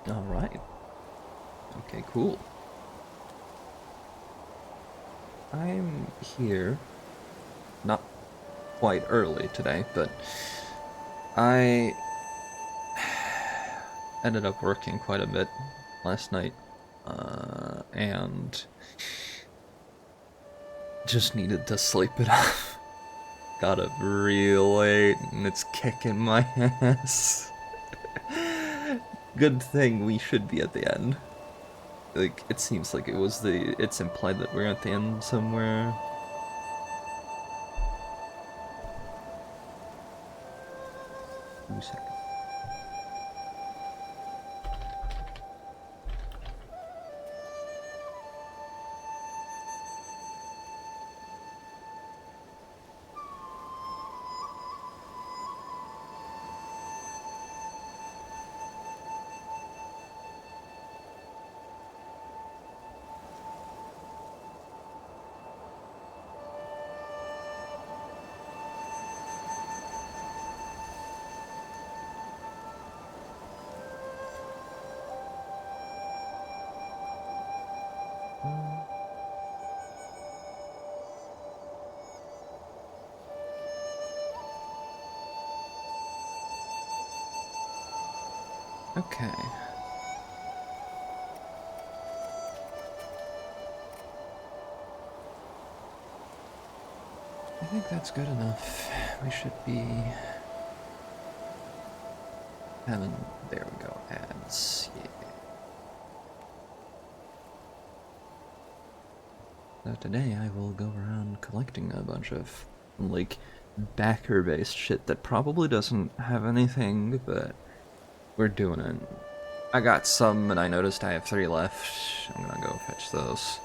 Alright. Okay, cool. I'm here. Not quite early today, but I ended up working quite a bit last night, and just needed to sleep it off. Got up real late, and it's kicking my ass. Good thing we should be at the end. Like, it seems like it's implied that we're at the end somewhere. Give me a second. Okay. I think that's good enough. We should be having... There we go, ads. Yeah. So today I will go around collecting a bunch of, like, backer-based shit that probably doesn't have anything, but we're doing it. I got some, and I noticed I have 3 left. I'm gonna go fetch those.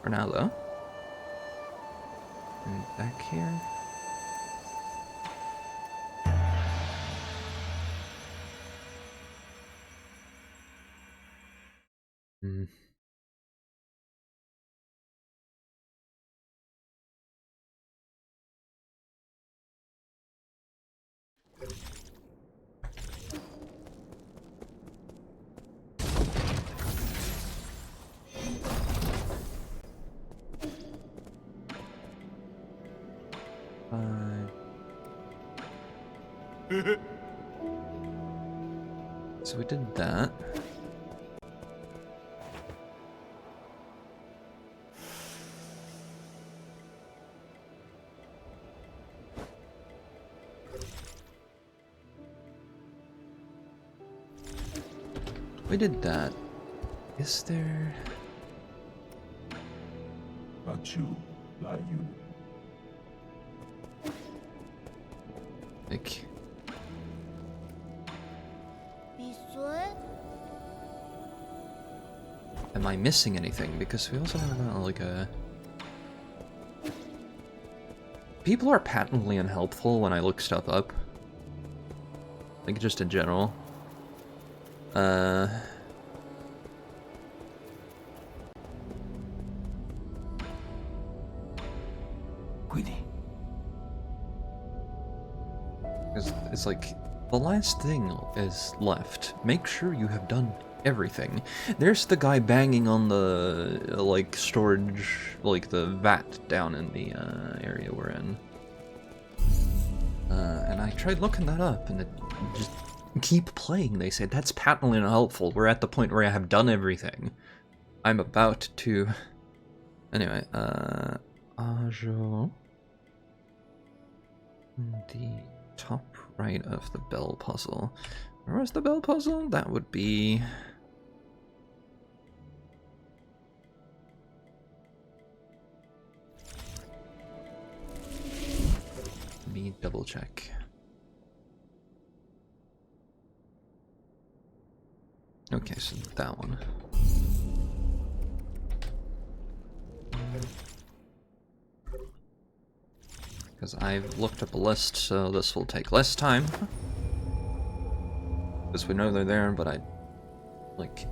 For now, though. And back here. Hmm. So we did that. We did that. Is there... Like... Am I missing anything? Because we also have, like, a... People are patently unhelpful when I look stuff up. Like, just in general. Because it's like, the last thing is left. Make sure you have done everything. There's the guy banging on the, like, storage, like, the vat down in the, area we're in. And I tried looking that up, and it just... Keep playing, they said. That's patently unhelpful. We're at the point where I have done everything. I'm about to... Anyway, Ajo... The top right of the bell puzzle. Where was the bell puzzle? That would be... Let me double check. Okay, so that one. Because I've looked up a list, so this will take less time. Because we know they're there, but I... like...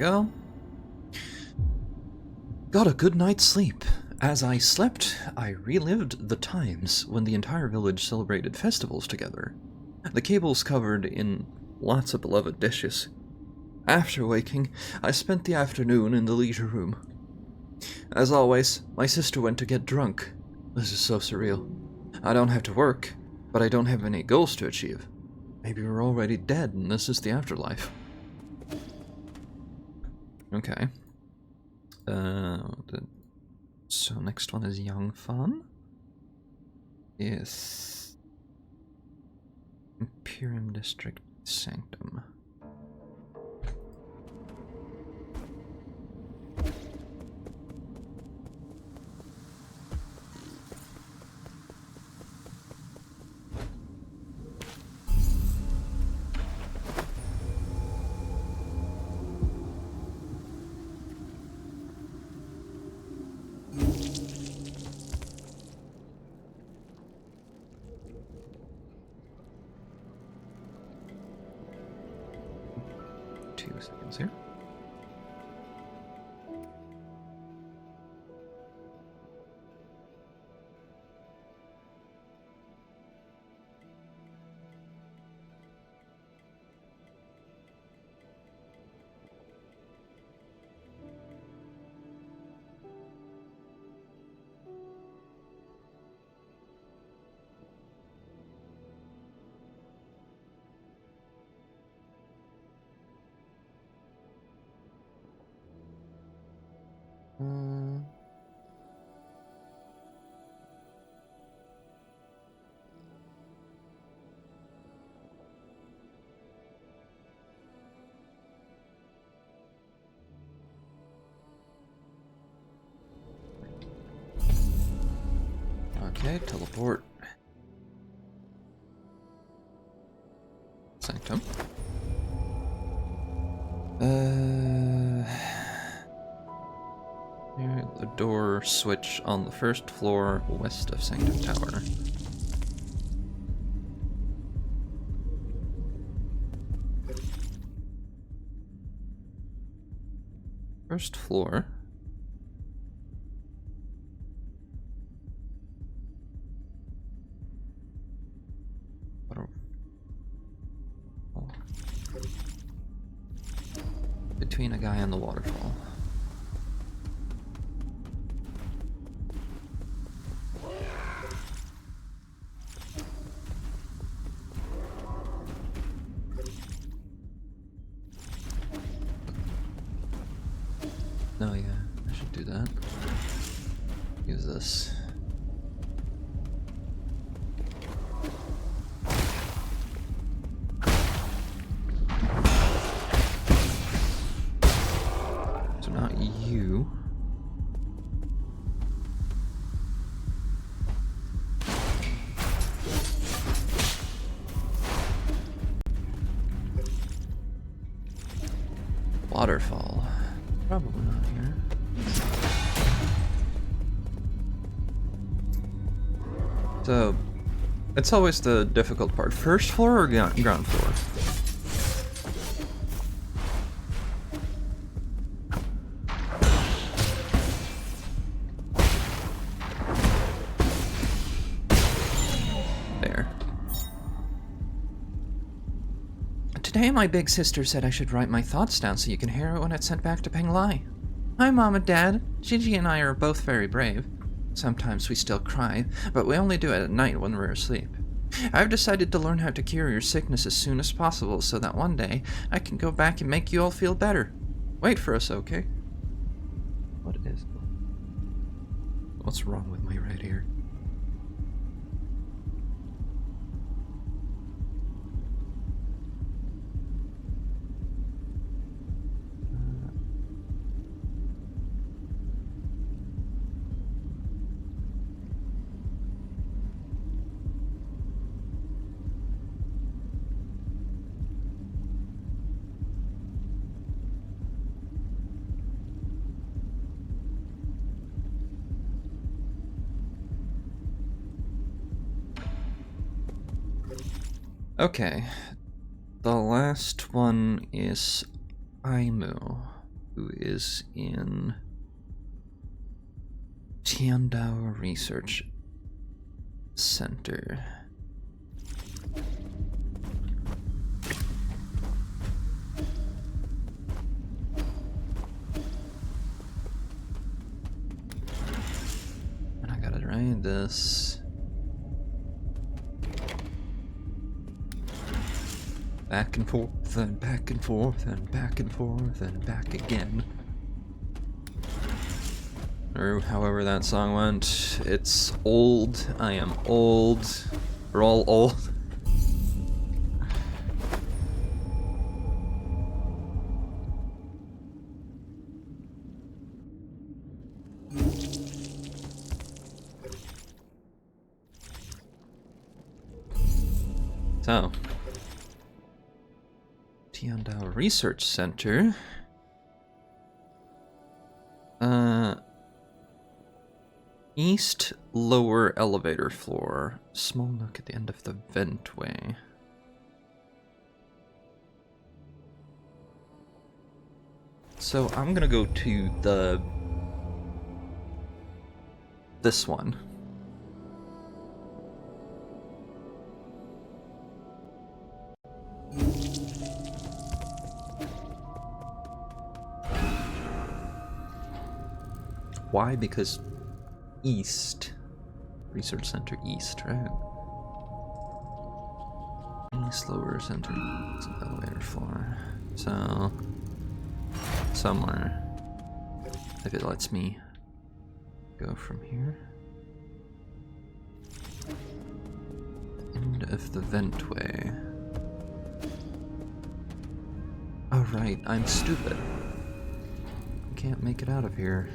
go. Got a good night's sleep. As I slept, I relived the times when the entire village celebrated festivals together. The cables covered in lots of beloved dishes. After waking, I spent the afternoon in the leisure room. As always, my sister went to get drunk. This is so surreal. I don't have to work, but I don't have any goals to achieve. Maybe we're already dead and this is the afterlife. Okay. So next one is Young Fun. Yes. Imperium District Sanctum. Here. Okay, teleport. Sanctum. Here, the door switch on the first floor west of Sanctum Tower. First floor. Between a guy and the waterfall. Oh yeah, I should do that. Use this. So not you. Waterfall. Probably not here. So, it's always the difficult part. First floor or ground floor? There. Today my big sister said I should write my thoughts down so you can hear it when it's sent back to Penglai. Hi Mom and Dad. Gigi and I are both very brave. Sometimes we still cry, but we only do it at night when we're asleep. I've decided to learn how to cure your sickness as soon as possible so that one day I can go back and make you all feel better. Wait for us, okay? What is... What's wrong with my right ear? Okay, the last one is Aimu. who is in Tiandao Research Center. And I gotta write this. Back and forth, and back and forth, and back and forth, and back again. Or however that song went. It's old. I am old. We're all old. So, Tiandao Research Center. East lower elevator floor. Small nook at the end of the ventway. So I'm gonna go to this one. Why? Because East. Research Center East, right? East lower center elevator floor. So somewhere. If it lets me go from here. End of the ventway. Oh right, I'm stupid. I can't make it out of here.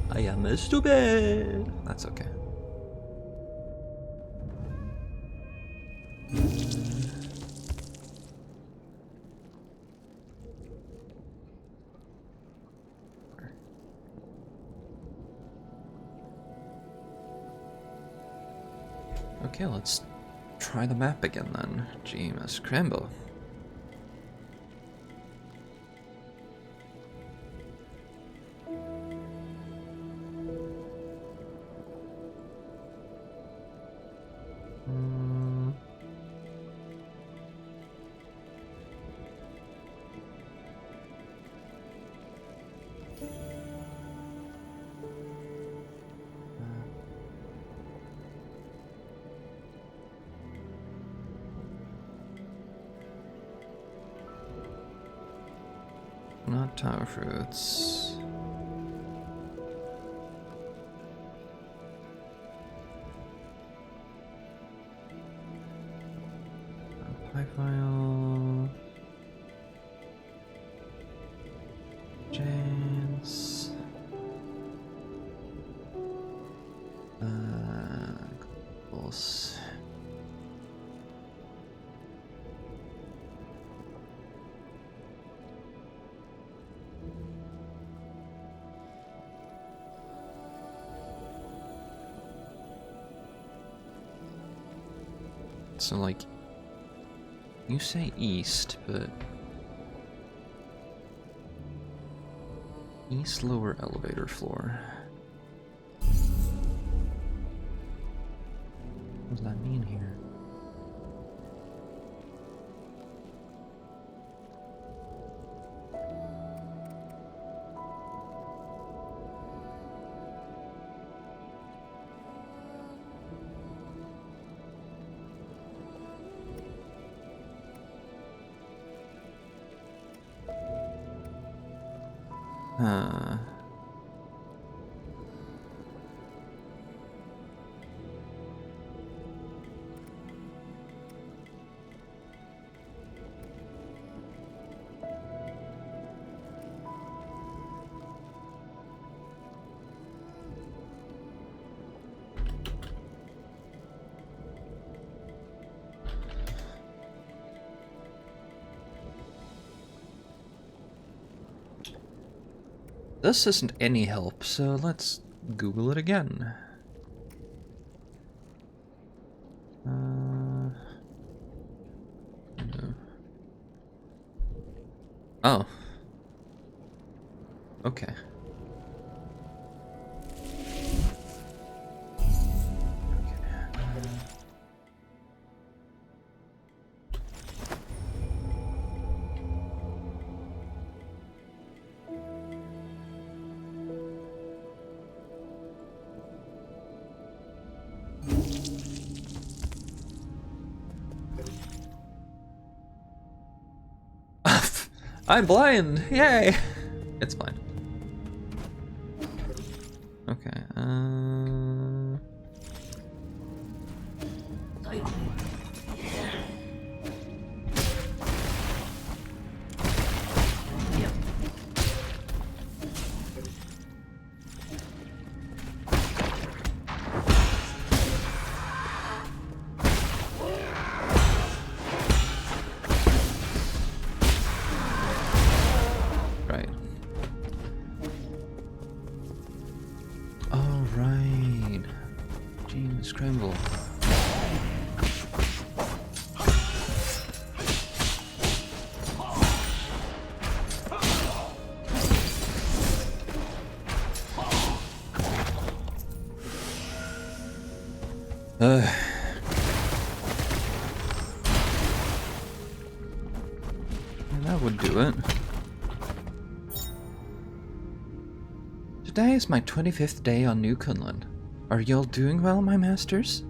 I am stupid. That's okay. Okay, let's try the map again then. GMS Crambo. Not tower fruits. Pie file. James. Close. So, like, you say east, but east lower elevator floor. What does that mean here? This isn't any help, so let's Google it again. No. Oh. Okay. I'm blind! Yay! It's fine. Okay, right. All right. Gene scramble. That would do it. Today is my 25th day on New Kunlun. Are y'all doing well, my masters?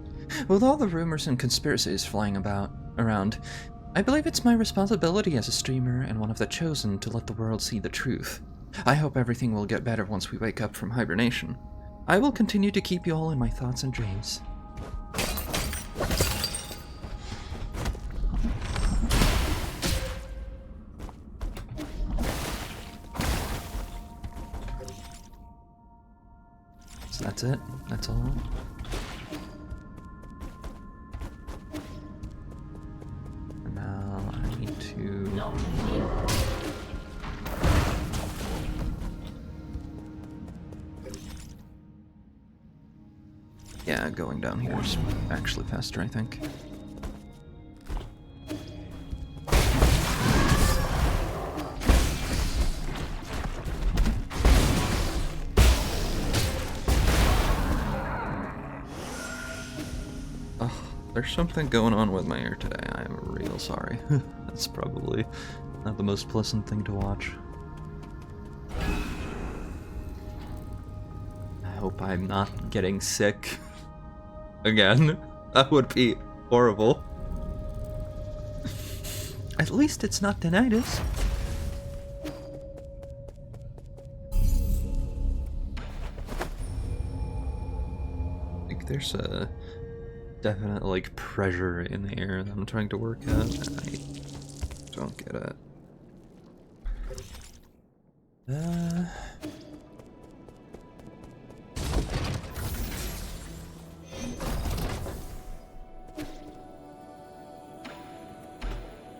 With all the rumors and conspiracies flying around, I believe it's my responsibility as a streamer and one of the chosen to let the world see the truth. I hope everything will get better once we wake up from hibernation. I will continue to keep you all in my thoughts and dreams. So that's it? That's all? And now I need to... Yeah, going down here is actually faster, I think. Ugh, there's something going on with my ear today. I am real sorry. That's probably not the most pleasant thing to watch. I hope I'm not getting sick again. That would be horrible. At least it's not tinnitus. Like there's a definite like pressure in the air that I'm trying to work at, and I don't get it.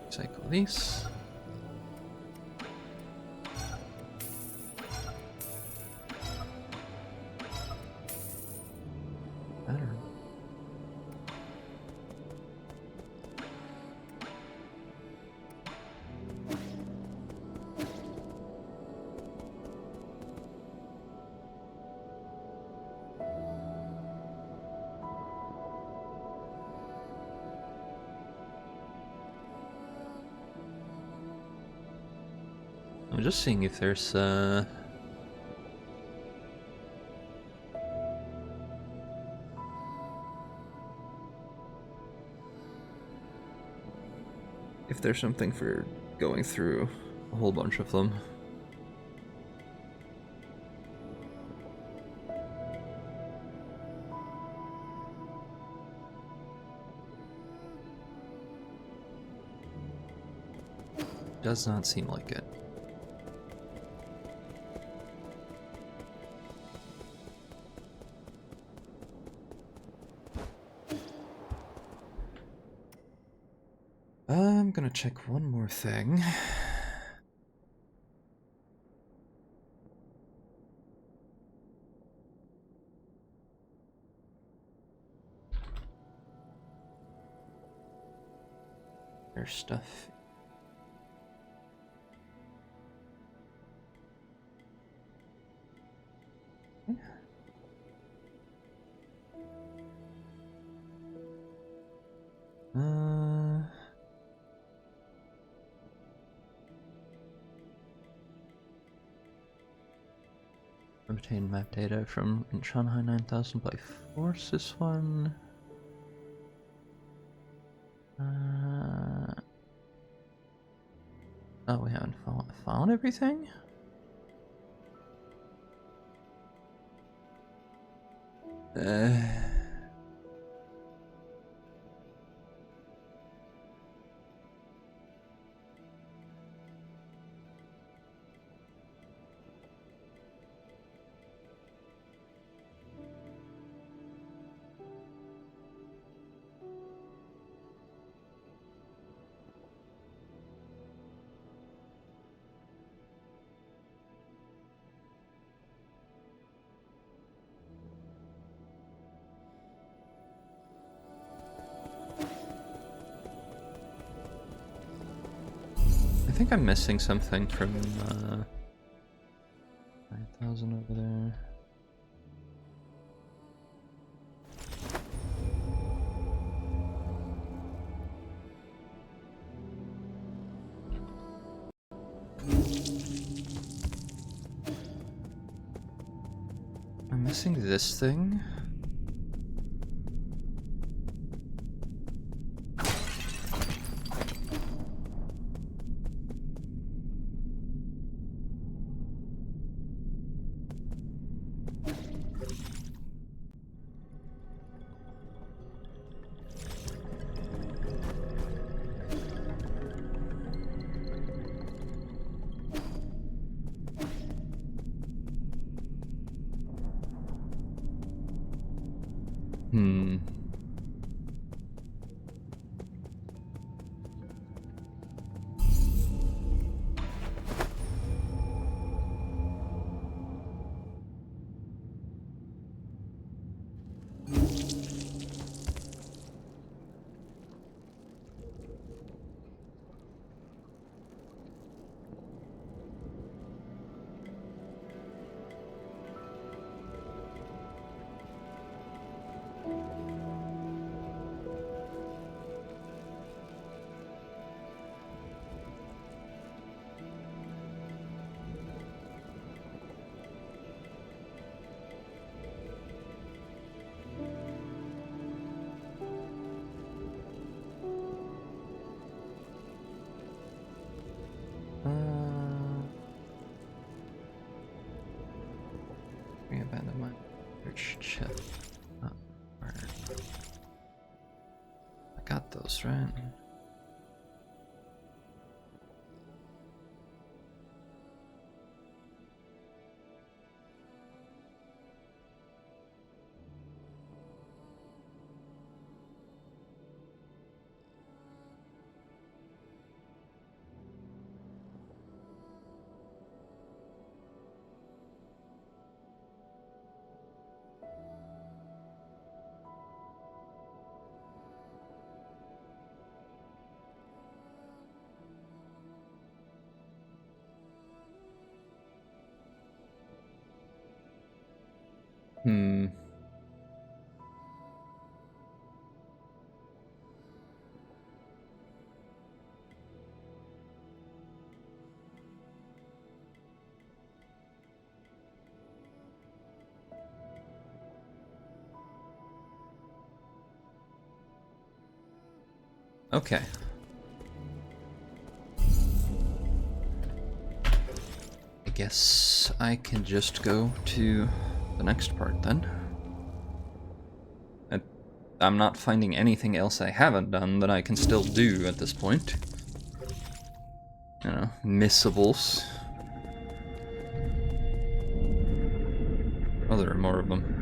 Cycle these. Better. I'm just seeing if there's something for going through a whole bunch of them. Does not seem like it. I'm gonna check one more thing. There's stuff. Obtain map data from Shanghai 9000 by force. This one. Oh, we haven't found everything? I think I'm missing something from 9,000 over there. I'm missing this thing. Abandoned my search chest. Oh, where? I got those, right? Okay. I guess I can just go to the next part then. I'm not finding anything else I haven't done that I can still do at this point. You know, missables. Oh, there are more of them.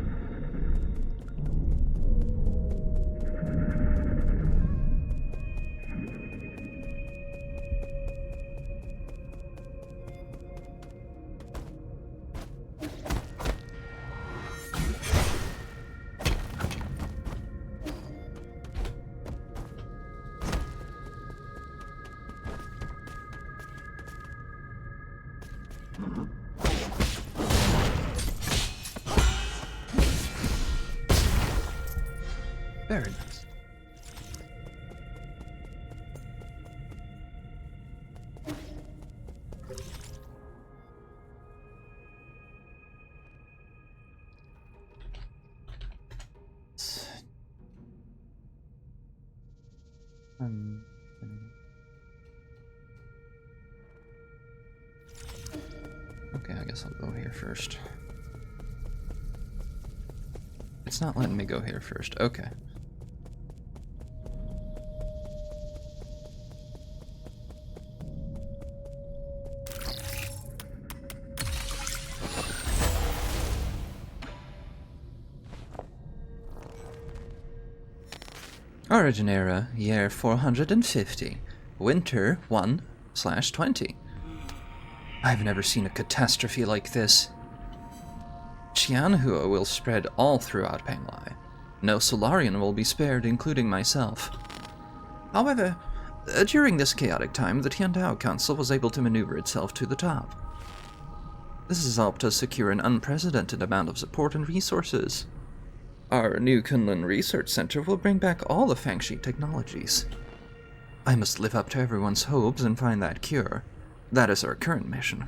Very nice. Okay, I guess I'll go here first. It's not letting me go here first. Okay. Origin era, year 450. Winter 1/20. I've never seen a catastrophe like this. Qianhua will spread all throughout Penglai. No Solarian will be spared, including myself. However, during this chaotic time, the Tiandao Council was able to maneuver itself to the top. This has helped us secure an unprecedented amount of support and resources. Our new Kunlun Research Center will bring back all the Fangxi technologies. I must live up to everyone's hopes and find that cure. That is our current mission.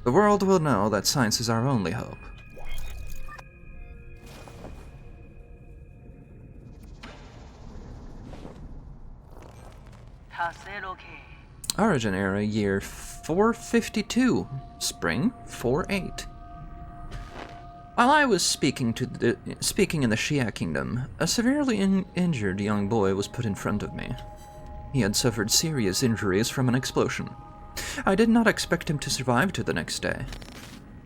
The world will know that science is our only hope. Origin era, year 452, spring 48. While I was speaking in the Xia Kingdom, a severely injured young boy was put in front of me. He had suffered serious injuries from an explosion. I did not expect him to survive to the next day.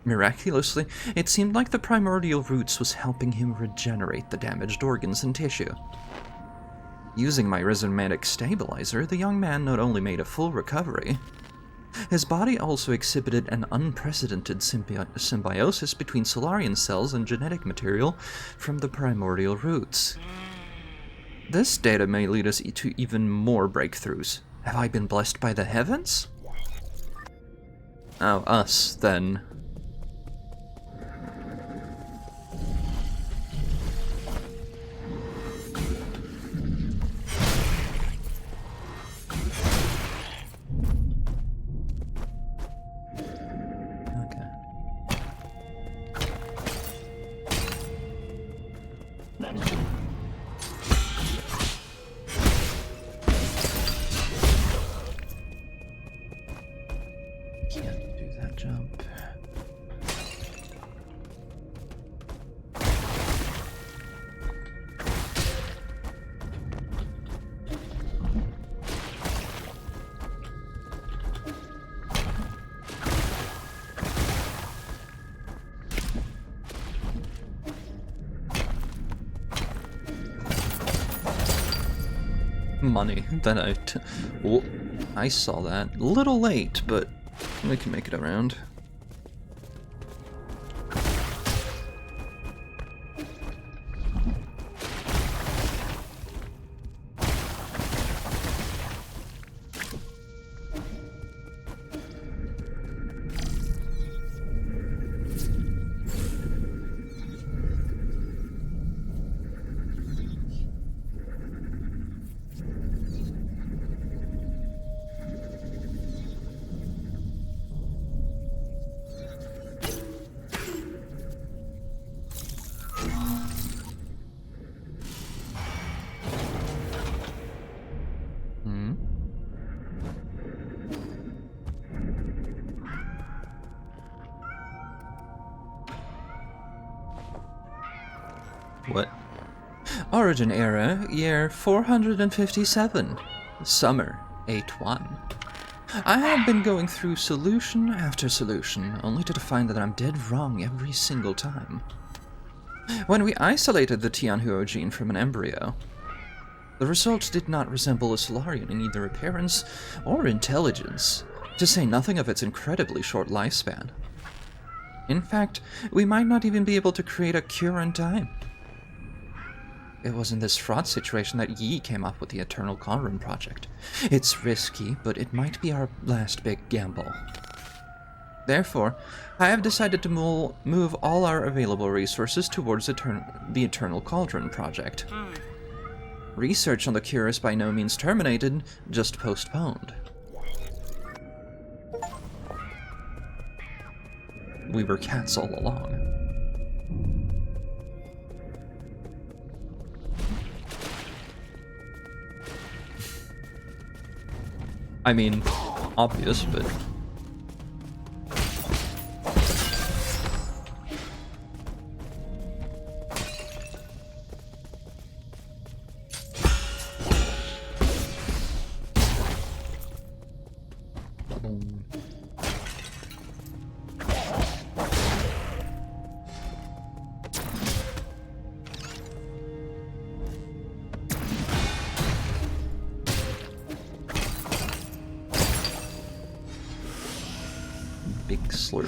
Miraculously, it seemed like the primordial roots was helping him regenerate the damaged organs and tissue. Using my rhizomatic stabilizer, the young man not only made a full recovery, his body also exhibited an unprecedented symbiosis between Solarian cells and genetic material from the primordial roots. This data may lead us to even more breakthroughs. Have I been blessed by the heavens? Oh, us, then. Jump. Money that I saw that. A little late, but we can make it around. What? Origin era, year 457. Summer 8-1. I have been going through solution after solution, only to find that I'm dead wrong every single time. When we isolated the Tianhuo gene from an embryo, the results did not resemble a Solarian in either appearance or intelligence, to say nothing of its incredibly short lifespan. In fact, we might not even be able to create a cure in time. It was in this fraught situation that Yi came up with the Eternal Conrun project. It's risky, but it might be our last big gamble. Therefore, I have decided to move all our available resources towards the Eternal Cauldron project. Research on the cure is by no means terminated, just postponed. We were cats all along. I mean, obvious, but... Big slurp.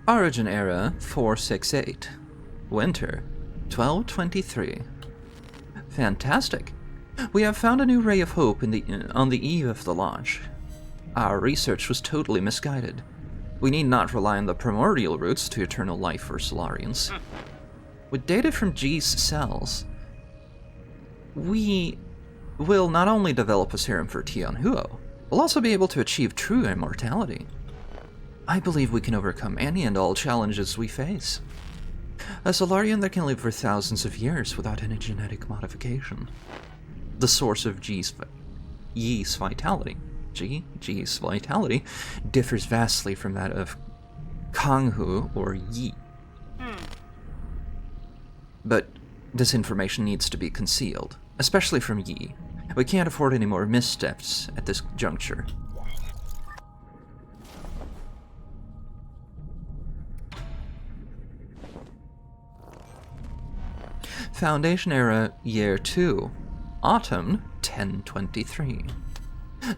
Origin era 468. Winter 1223. Fantastic. We have found a new ray of hope on the eve of the launch. Our research was totally misguided. We need not rely on the primordial roots to eternal life for Solarians. With data from G's cells, we will not only develop a serum for Tianhuo, we'll also be able to achieve true immortality. I believe we can overcome any and all challenges we face. A Solarian that can live for thousands of years without any genetic modification. The source of Yi's vitality. Yi's vitality differs vastly from that of Kanghu or Yi. But this information needs to be concealed, especially from Yi. We can't afford any more missteps at this juncture. Foundation Era Year 2, Autumn 1023.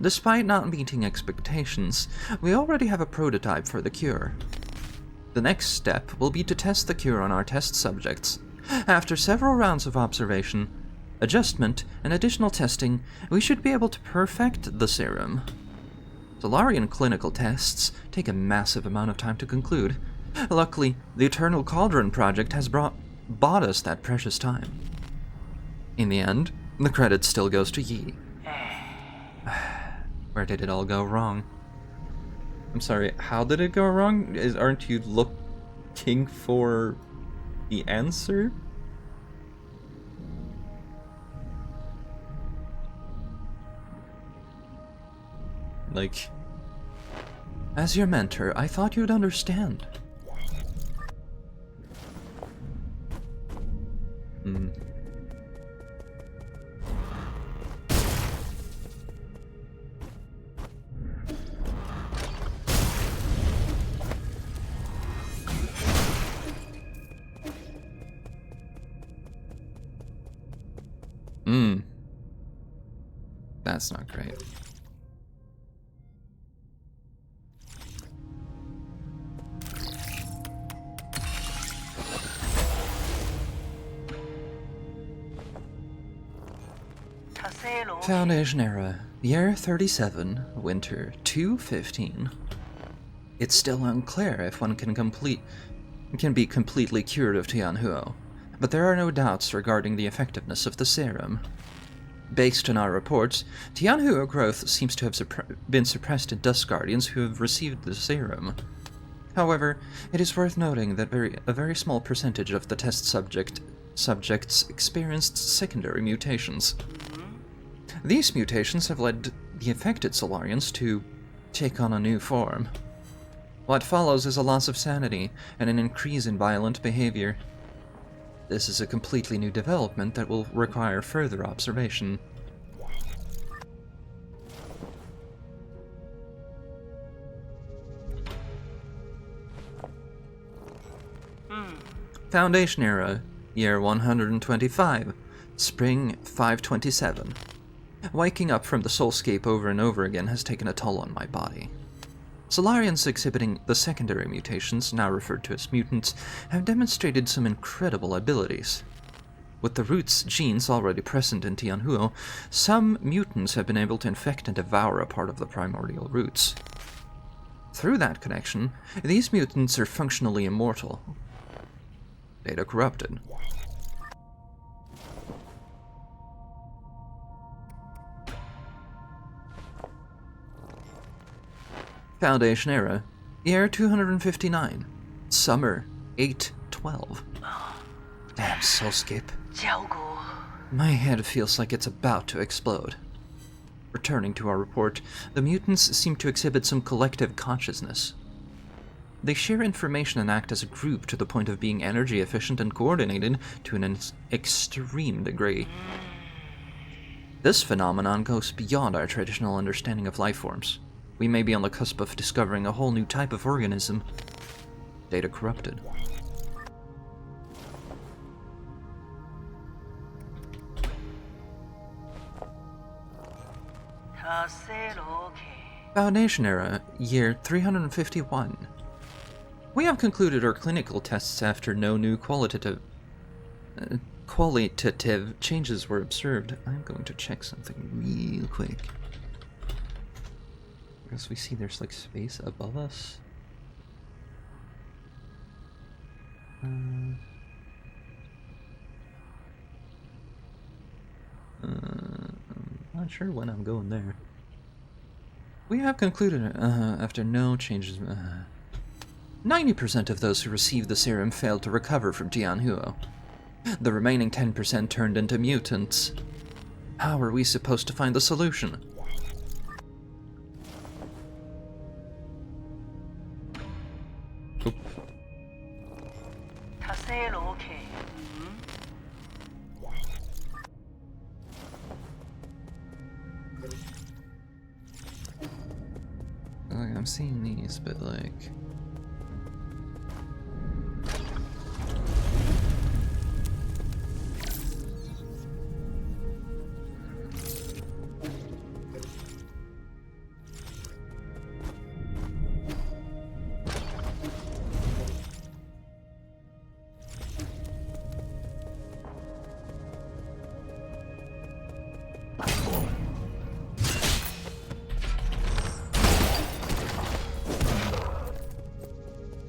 Despite not meeting expectations, we already have a prototype for the cure. The next step will be to test the cure on our test subjects. After several rounds of observation, adjustment, and additional testing, we should be able to perfect the serum. Solarian clinical tests take a massive amount of time to conclude. Luckily, the Eternal Cauldron project has bought us that precious time. In the end, the credit still goes to Yi. Where did it all go wrong? I'm sorry, how did it go wrong? Aren't you looking for the answer? Like, as your mentor, I thought you'd understand. That's not great. Foundation Era, Year 37, Winter 215. It's still unclear if one can be completely cured of Tianhuo, but there are no doubts regarding the effectiveness of the serum. Based on our reports, Tianhuo growth seems to have been suppressed in Dust Guardians who have received the serum. However, it is worth noting that a very small percentage of the test subjects experienced secondary mutations. These mutations have led the affected Solarians to take on a new form. What follows is a loss of sanity and an increase in violent behavior. This is a completely new development that will require further observation. Foundation Era, Year 125, Spring 527. Waking up from the soulscape over and over again has taken a toll on my body. Solarians exhibiting the secondary mutations, now referred to as mutants, have demonstrated some incredible abilities. With the roots genes already present in Tianhuo, some mutants have been able to infect and devour a part of the primordial roots. Through that connection, these mutants are functionally immortal. Data corrupted. Foundation era, year 259, summer 812. Damn soulscape. My head feels like it's about to explode. Returning to our report, the mutants seem to exhibit some collective consciousness. They share information and act as a group to the point of being energy efficient and coordinated to an extreme degree. This phenomenon goes beyond our traditional understanding of life forms. We may be on the cusp of discovering a whole new type of organism. Data corrupted. Foundation era, year 351. We have concluded our clinical tests after no new qualitative changes were observed. I'm going to check something real quick. Because we see there's like space above us. I'm not sure when I'm going there. We have concluded, after no changes, 90% of those who received the serum failed to recover from Tianhuo. The remaining 10% turned into mutants. How are we supposed to find the solution? Oop. Like, I'm seeing these, but like...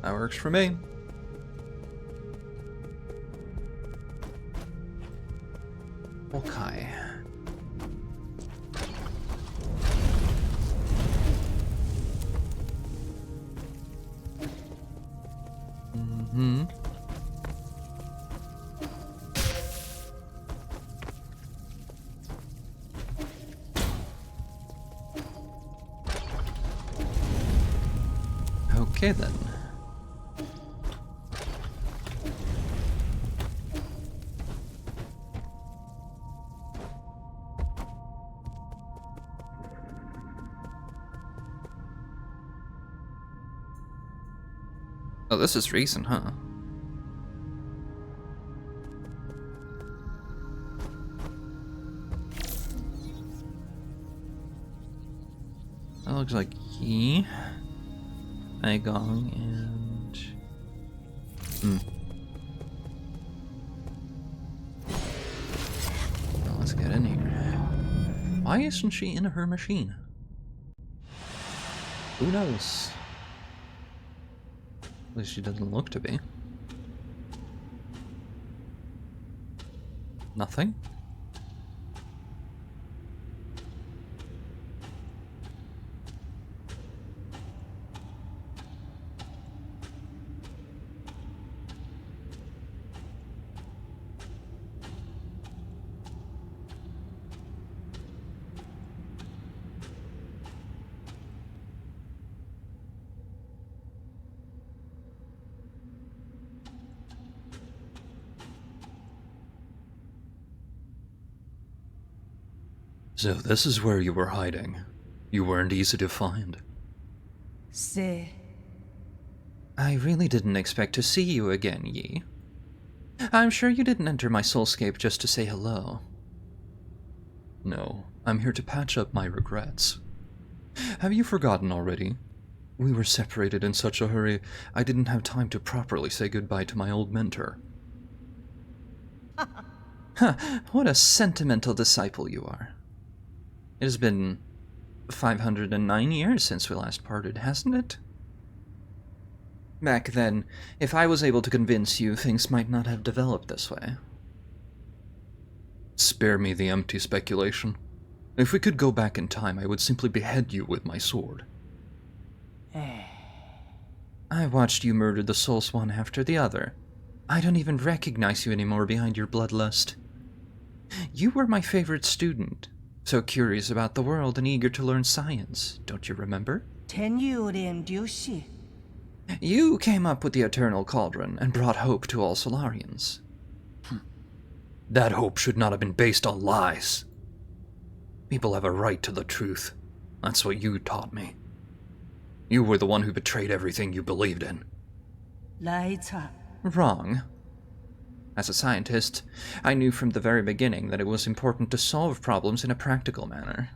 That works for me. Okay. Okay then. Oh, this is recent, huh? That looks like Yi, Aigong, and... Well, let's get in here. Why isn't she in her machine? Who knows? At least she doesn't look to be. Nothing? So this is where you were hiding. You weren't easy to find. I really didn't expect to see you again, Yi. I'm sure you didn't enter my soulscape just to say hello. No, I'm here to patch up my regrets. Have you forgotten already? We were separated in such a hurry, I didn't have time to properly say goodbye to my old mentor. Huh, what a sentimental disciple you are. It has been 509 years since we last parted, hasn't it? Back then, if I was able to convince you, things might not have developed this way. Spare me the empty speculation. If we could go back in time, I would simply behead you with my sword. I watched you murder the souls one after the other. I don't even recognize you anymore behind your bloodlust. You were my favorite student, so curious about the world and eager to learn science, don't you remember? You came up with the Eternal Cauldron and brought hope to all Solarians. That hope should not have been based on lies. People have a right to the truth. That's what you taught me. You were the one who betrayed everything you believed in. Wrong. As a scientist, I knew from the very beginning that it was important to solve problems in a practical manner.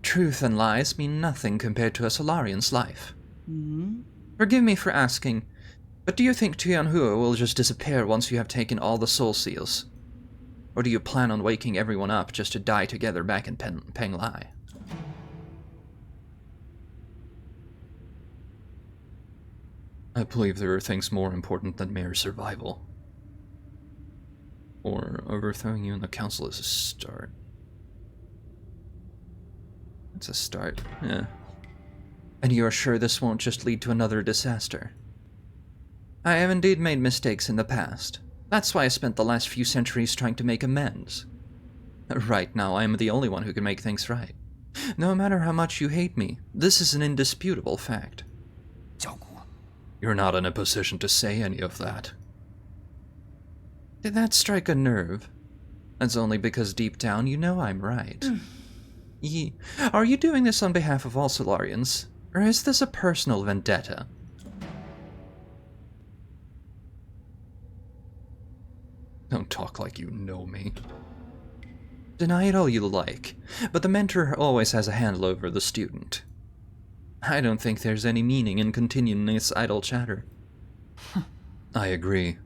Truth and lies mean nothing compared to a Solarian's life. Forgive me for asking, but do you think Tianhua will just disappear once you have taken all the soul seals? Or do you plan on waking everyone up just to die together back in Penglai? I believe there are things more important than mere survival. Or overthrowing you in the council is a start. It's a start, yeah. And you are sure this won't just lead to another disaster? I have indeed made mistakes in the past. That's why I spent the last few centuries trying to make amends. Right now, I am the only one who can make things right. No matter how much you hate me, this is an indisputable fact. You're not in a position to say any of that. Did that strike a nerve? That's only because deep down you know I'm right. Are you doing this on behalf of all Solarians, or is this a personal vendetta? Don't talk like you know me. Deny it all you like, but the mentor always has a handle over the student. I don't think there's any meaning in continuing this idle chatter. I agree.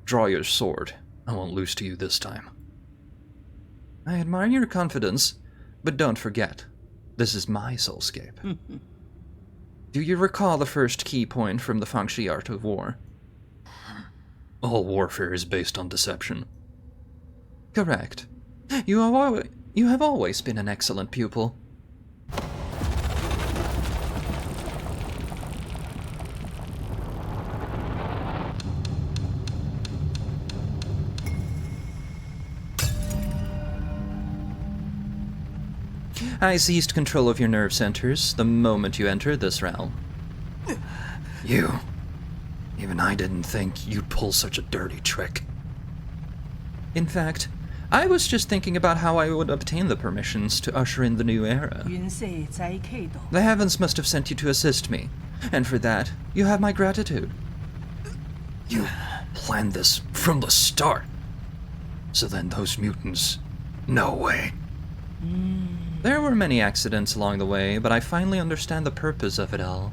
Draw your sword. I won't lose to you this time. I admire your confidence, but don't forget, this is my soulscape. Do you recall the first key point from the Fangxi Art of War? All warfare is based on deception. Correct. You have always been an excellent pupil. I seized control of your nerve centers the moment you entered this realm. Even I didn't think you'd pull such a dirty trick. In fact, I was just thinking about how I would obtain the permissions to usher in the new era. The heavens must have sent you to assist me, and for that, you have my gratitude. You planned this from the start. So then those mutants... No way. There were many accidents along the way, but I finally understand the purpose of it all.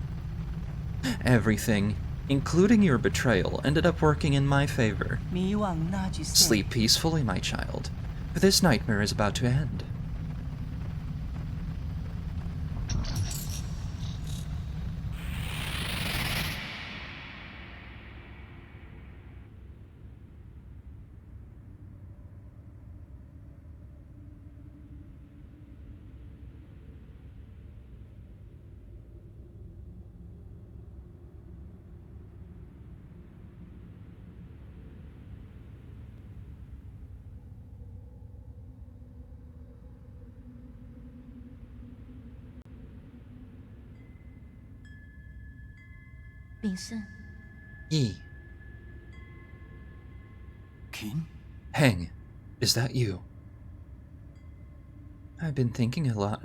Everything, including your betrayal, ended up working in my favor. Sleep peacefully, my child, for this nightmare is about to end. Yi. King? Heng, is that you? I've been thinking about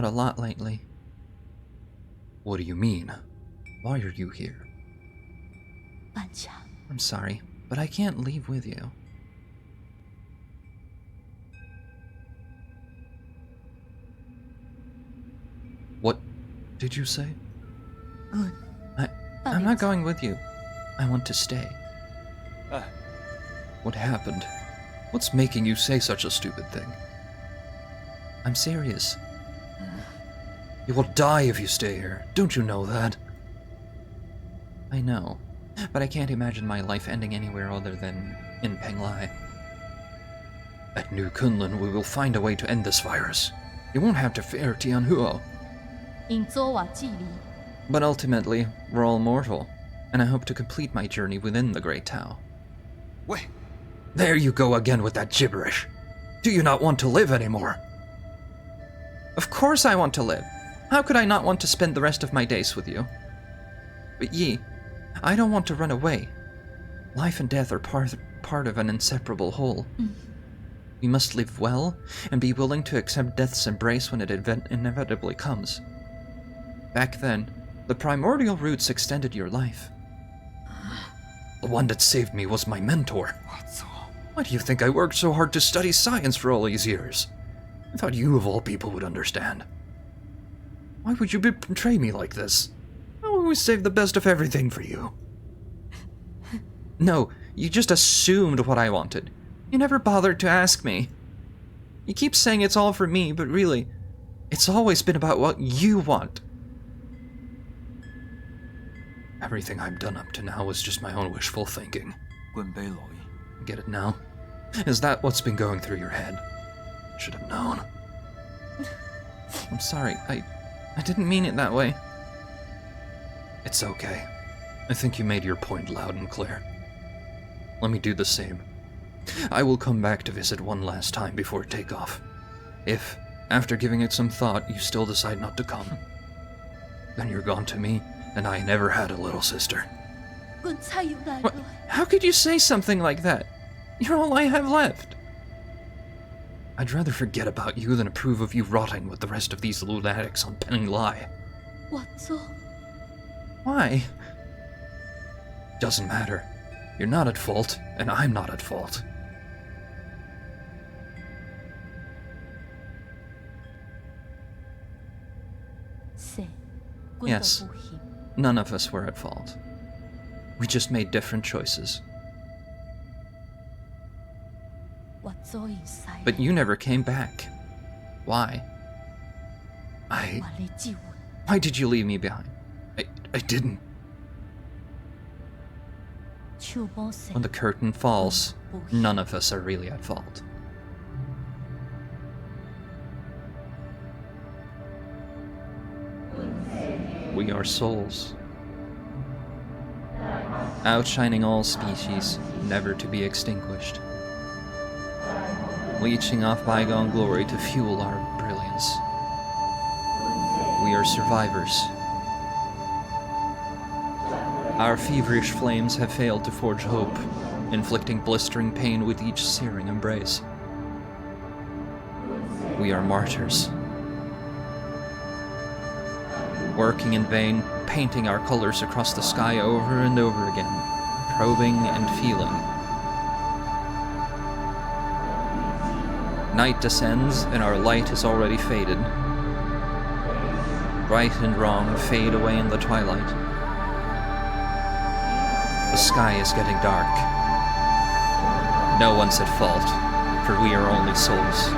a lot lately. What do you mean? Why are you here? 半强， I'm sorry, but I can't leave with you. What did you say? Good. I'm not going with you. I want to stay. Uh. What happened? What's making you say such a stupid thing? I'm serious. You will die if you stay here. Don't you know that? I know, but I can't imagine my life ending anywhere other than in Penglai. At New Kunlun, we will find a way to end this virus. You won't have to fear Tianhuo. 因做我纪律， But ultimately, we're all mortal, and I hope to complete my journey within the Great Tao. Wait. There you go again with that gibberish. Do you not want to live anymore? Of course I want to live. How could I not want to spend the rest of my days with you? But Yi, I don't want to run away. Life and death are part of an inseparable whole. We must live well and be willing to accept death's embrace when it inevitably comes. Back then, the primordial roots extended your life. The one that saved me was my mentor. Why do you think I worked so hard to study science for all these years? I thought you of all people would understand. Why would you betray me like this? I always saved the best of everything for you. No, you just assumed what I wanted. You never bothered to ask me. You keep saying it's all for me, but really, it's always been about what you want. Everything I've done up to now was just my own wishful thinking. Get it now? Is that what's been going through your head? Should have known. I'm sorry, I didn't mean it that way. It's okay. I think you made your point loud and clear. Let me do the same. I will come back to visit one last time before takeoff. If, after giving it some thought, you still decide not to come, then you're gone to me, and I never had a little sister. 我才有来 What? How could you say something like that? You're all I have left. I'd rather forget about you than approve of you rotting with the rest of these lunatics on Penglai. 我做 Why? Doesn't matter. You're not at fault, and I'm not at fault. 是， Yes. None of us were at fault. We just made different choices. 我做一世， But you never came back. Why? 我嚟救我， Why did you leave me behind? I didn't. 手冇死 When the curtain falls, none of us are really at fault. We are souls, outshining all species, never to be extinguished, leeching off bygone glory to fuel our brilliance. We are survivors. Our feverish flames have failed to forge hope, inflicting blistering pain with each searing embrace. We are martyrs, working in vain, painting our colors across the sky over and over again, probing and feeling. Night descends, and our light has already faded. Right and wrong fade away in the twilight. The sky is getting dark. No one's at fault, for we are only souls.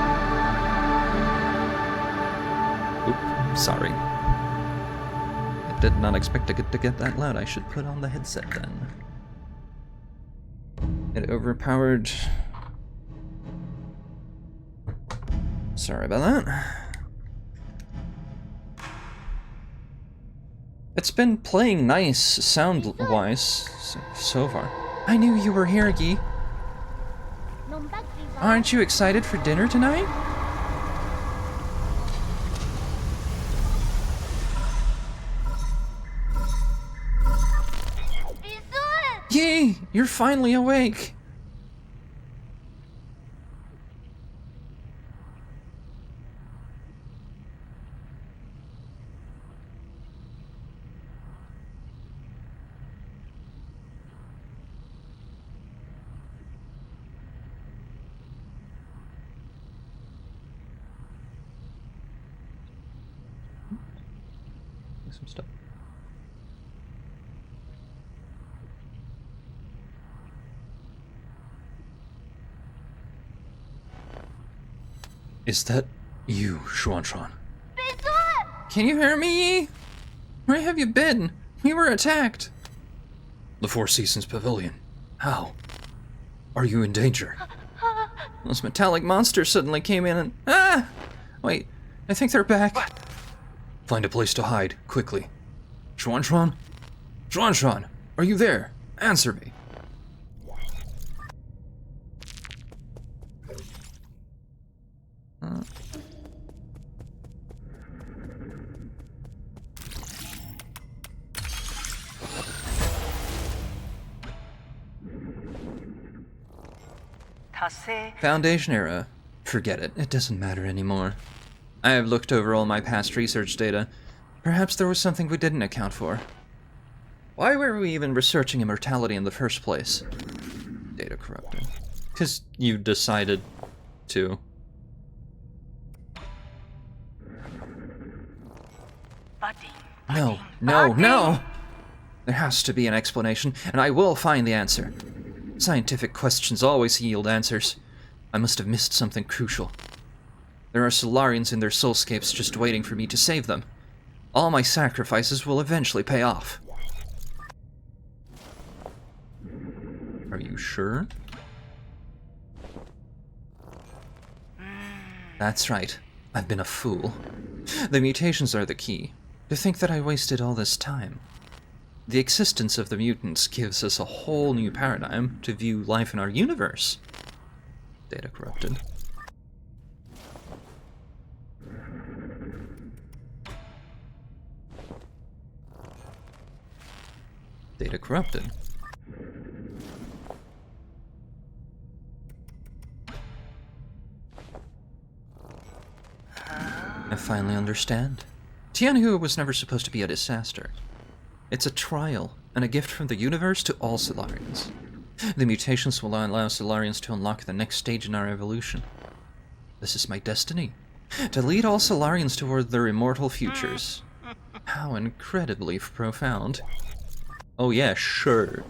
Oop, sorry. I did not expect it to get that loud. I should put on the headset then. It overpowered. Sorry about that. It's been playing nice sound-wise so far. I knew you were here, Guy. Aren't you excited for dinner tonight? Yay! You're finally awake! fixing some stuff. Is that you, Xuanshan? Can you hear me? Where have you been? We were attacked. The Four Seasons Pavilion. How? Are you in danger? Those metallic monsters suddenly came in and... Ah! Wait, I think they're back. Find a place to hide, quickly. Xuanshan? Xuanshan, are you there? Answer me. Foundation era. Forget it. It doesn't matter anymore. I have looked over all my past research data. Perhaps there was something we didn't account for. Why were we even researching immortality in the first place? Data corrupted. Because you decided to. No, no, no! There has to be an explanation, and I will find the answer. Scientific questions always yield answers. I must have missed something crucial. There are Solarians in their soulscapes just waiting for me to save them. All my sacrifices will eventually pay off. Are you sure? That's right. I've been a fool. The mutations are the key. To think that I wasted all this time. The existence of the mutants gives us a whole new paradigm to view life in our universe. Data corrupted. Data corrupted. I finally understand. Tianhu was never supposed to be a disaster. It's a trial, and a gift from the universe to all Solarians. The mutations will allow Solarians to unlock the next stage in our evolution. This is my destiny. To lead all Solarians toward their immortal futures. How incredibly profound. Oh yeah, sure.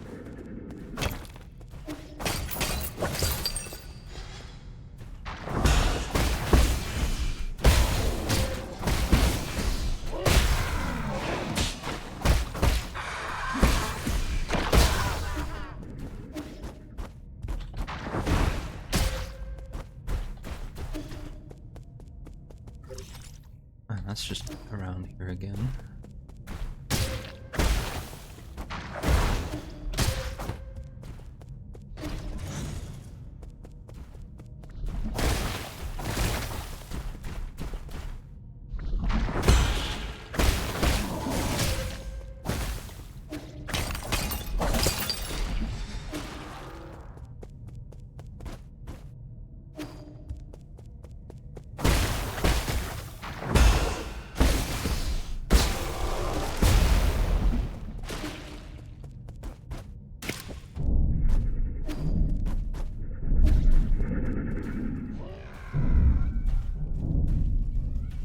That's just around here again.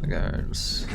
Guards.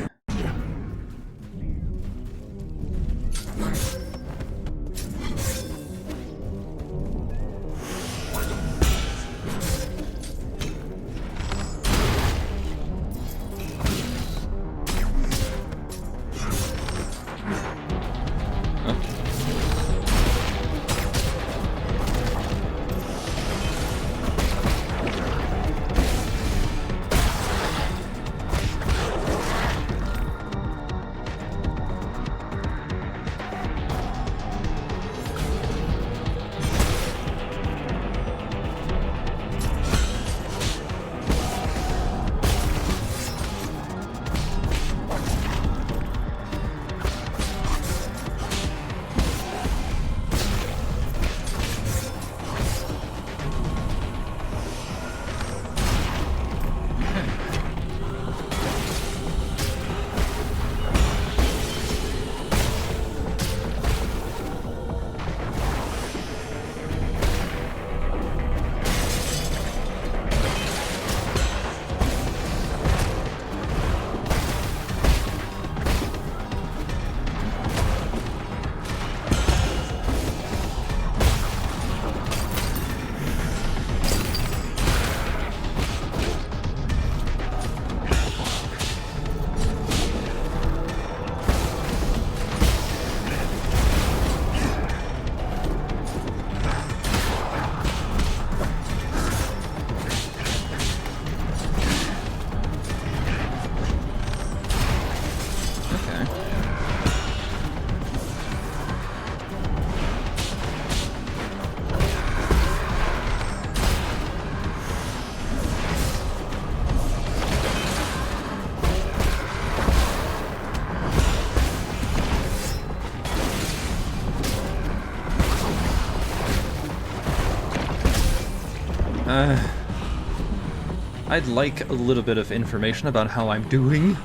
I'd like a little bit of information about how I'm doing.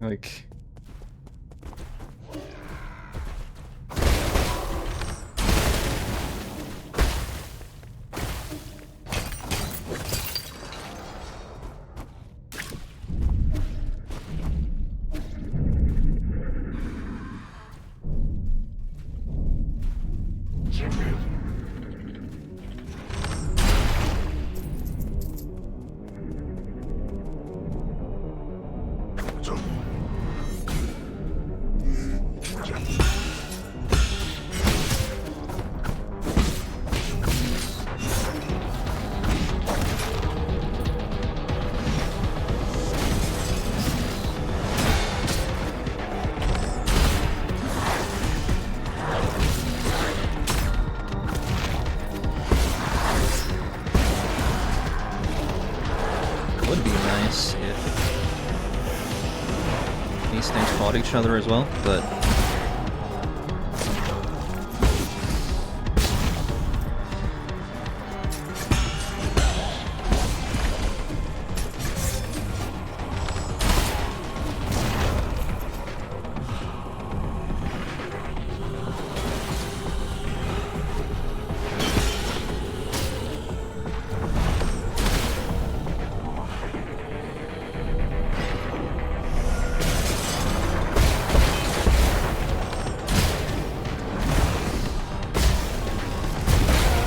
Like... would be nice if these things fought each other as well, but...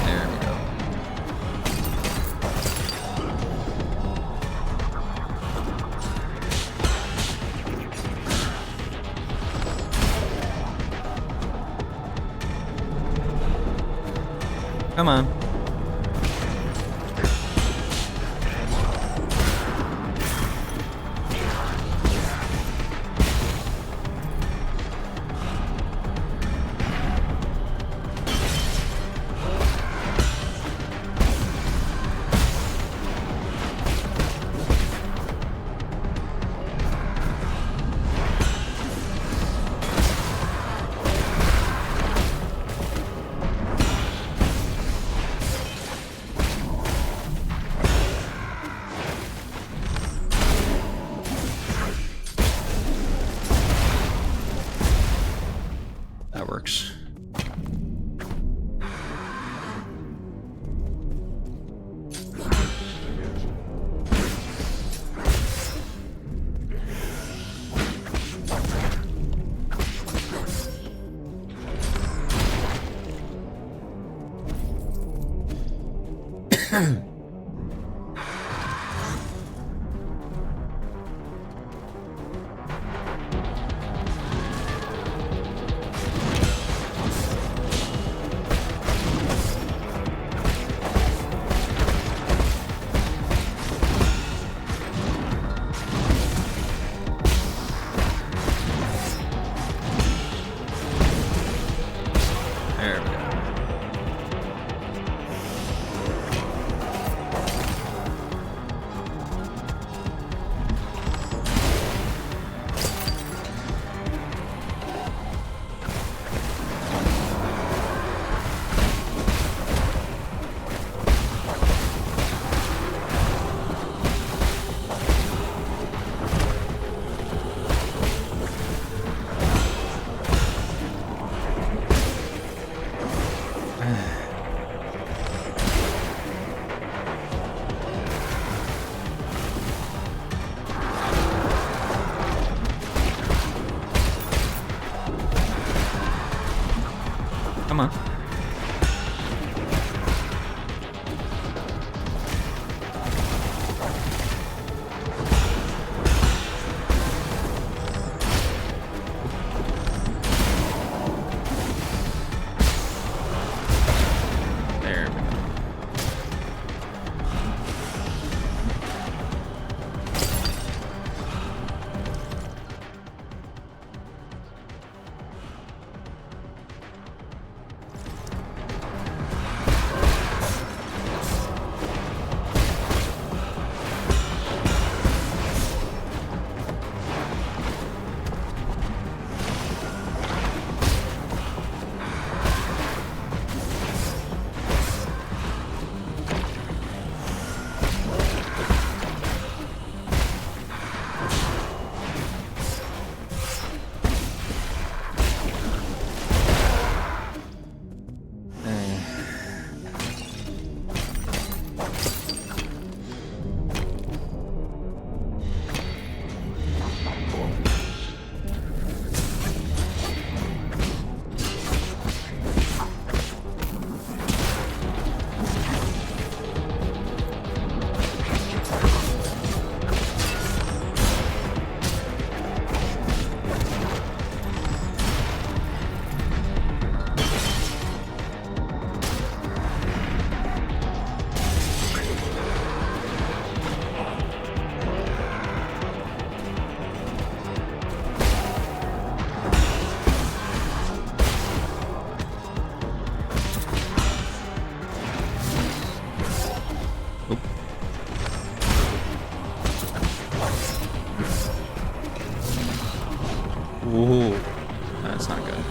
There we go. Come on. That works. There we go. Come on. There we go. That's not good.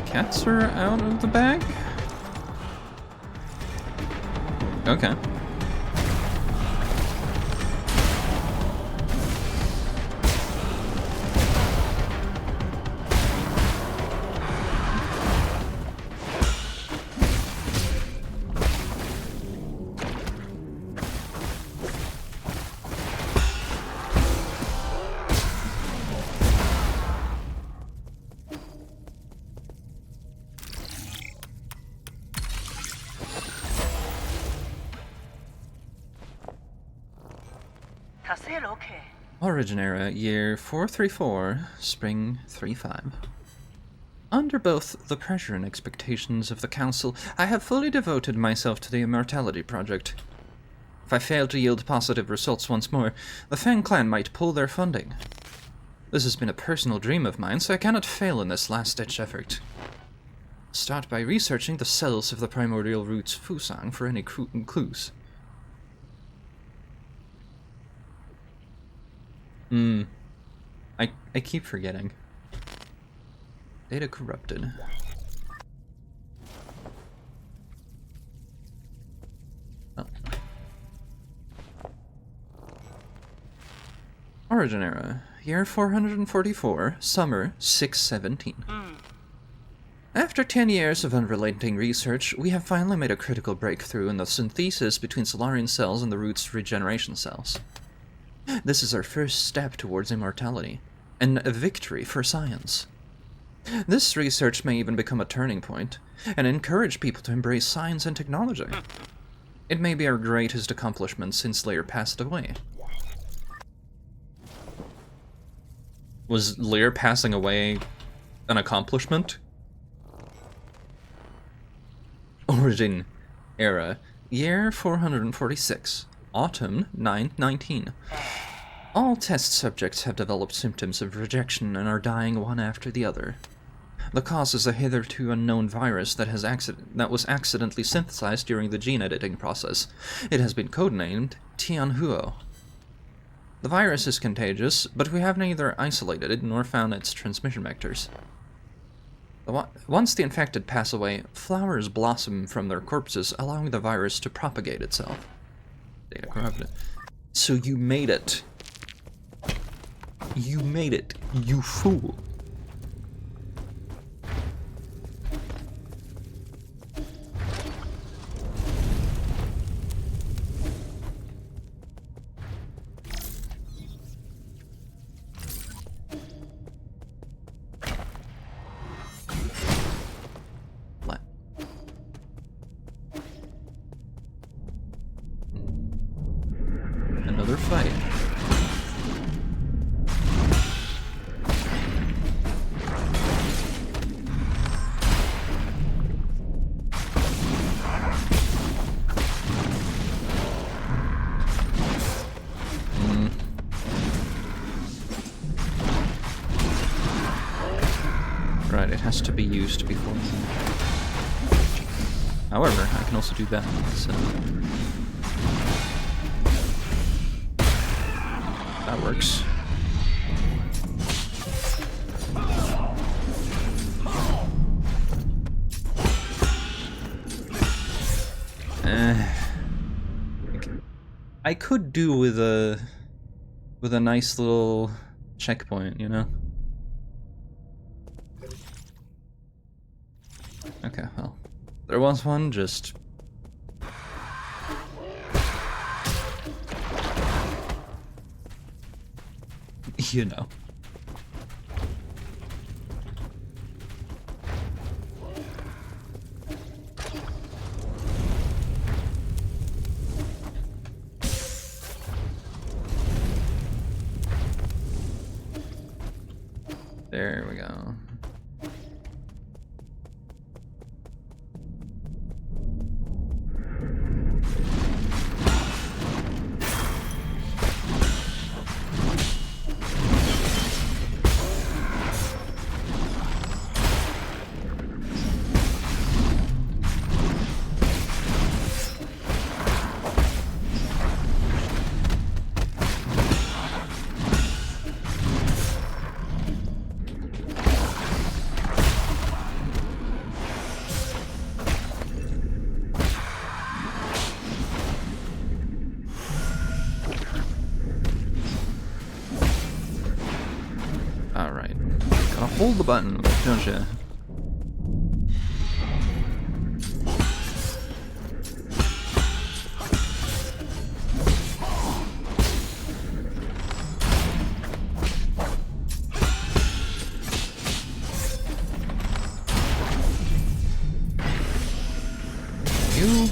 Cats are out of the bag? Okay. Origin era, year 434, spring 35. Under both the pressure and expectations of the Council, I have fully devoted myself to the Immortality Project. If I fail to yield positive results once more, the Fang Clan might pull their funding. This has been a personal dream of mine, so I cannot fail in this last-ditch effort. Start by researching the cells of the primordial roots Fusang for any clues. I keep forgetting. Data corrupted. Oh. Origin era. Year 444, summer 617. After 10 years of unrelenting research, we have finally made a critical breakthrough in the synthesis between Solarian cells and the root's regeneration cells. This is our first step towards immortality, and a victory for science. This research may even become a turning point, and encourage people to embrace science and technology. It may be our greatest accomplishment since Lear passed away. Was Lear passing away an accomplishment? Origin era, year 446, autumn 919. All test subjects have developed symptoms of rejection and are dying one after the other. The cause is a hitherto unknown virus that was accidentally synthesized during the gene editing process. It has been codenamed Tianhuo. The virus is contagious, but we have neither isolated it nor found its transmission vectors. Once the infected pass away, flowers blossom from their corpses, allowing the virus to propagate itself. Data corrupted. So you made it. You made it, you fool. Another fight. Right, it has to be used before. However, I can also do that, so... that works. I could do with a nice little checkpoint, you know? Okay, well, there was one, just... you know. There we go. Alright. Gotta hold the button, don't you? You.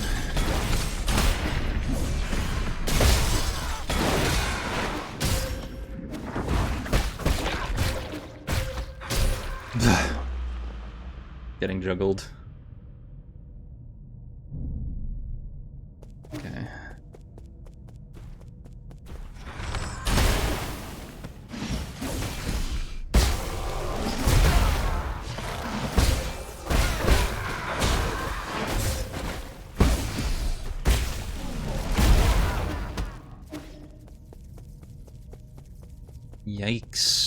Getting juggled. Okay. Yikes.